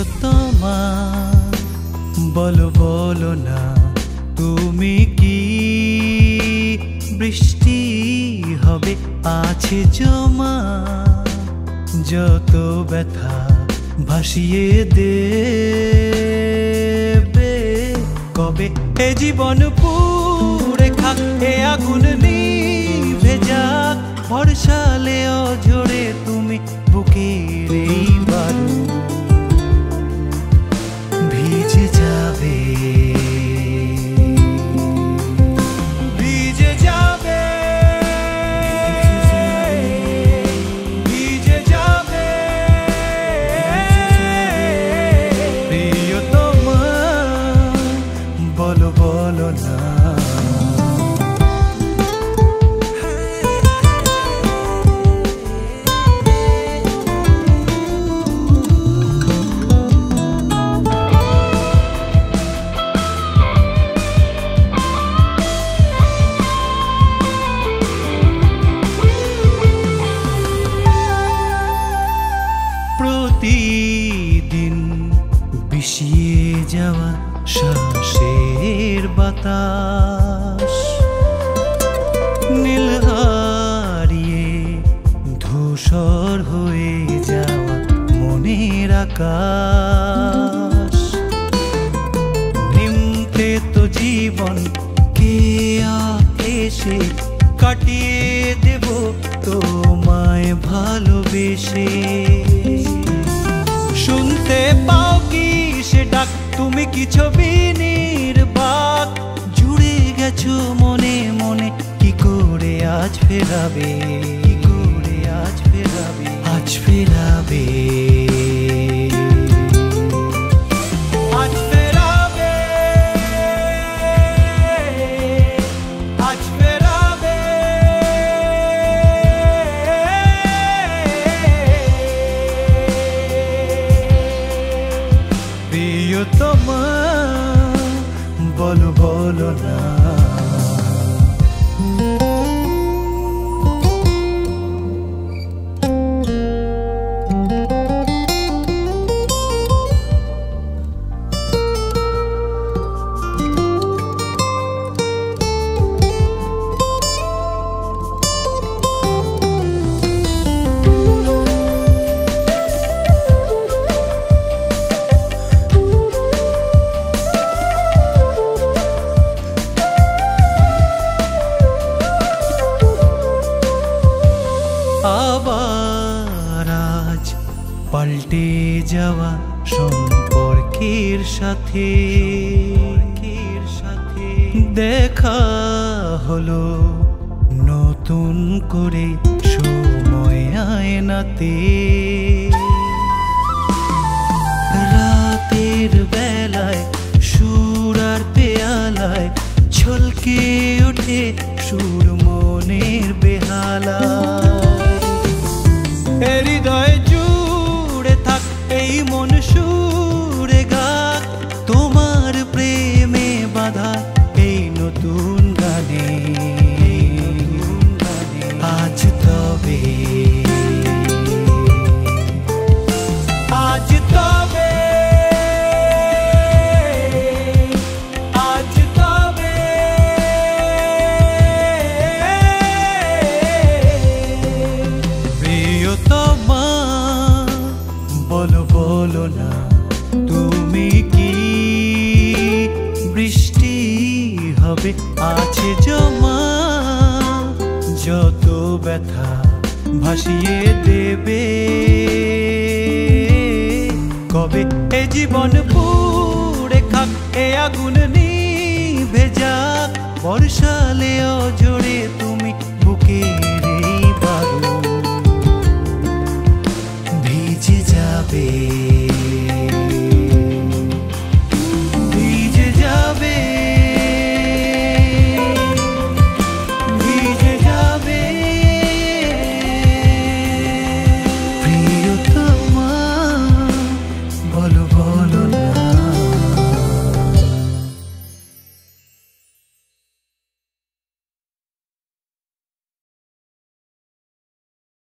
প্রিয়তমা বলো বলো না তুমি কি বৃষ্টি হবে আছে জমা যত ব্যথা ভাসিয়ে দেবে কবে এ জীবন পুড়ে খাক এ আগুন নিভে যাক বর্ষালে অঝরে তুমি বুকের এই বারু ভিজে যাবে ভিজে যাবে ভিজে যাবে প্রিয়তমা বলো বলো না প্রতিদিন বিষিয়ে যাওয়া শ্বাসের বাতাস নীল হারিয়ে ধূসর হয়ে যাওয়া মনের আকাশ নিমতে তো জীবন কে এসে কাটিয়ে দেব তোমায় ভালোবেসে শুনতে পাও কি সে ডাক তুমি কি ছবি নির্বাক জুড়ে গেছো মনে মনে কি করে আজ ফেরাবে কি করে আজ ফেরাবে আজ ফেরাবে আজ ফেরাবে আজ ফেরাবে প্রিয়তমা বলো বলো না আবার আজ পাল্টে যাওয়া সম্পর্কের সাথে দেখা হলো নতুন করে সময় আয়নাতে রাতের বেলায় সুর আর পেয়ালায় ছলকে ওঠে সুর মনের বেহালা হৃদয় জুড়ে থাক এই মন সুরে গাক তোমার প্রেমে বাঁধা এই নতুন গানে আজ তবে আজ তবে আজ তবে প্রিয়তমা বলো বলো না তুমি কি বৃষ্টি হবে আছে জমা যত ব্যথা ভাসিয়ে দেবে কবে এ জীবন পুড়ে খাক এ আগুন নিভে যাক বর্ষালে অঝরে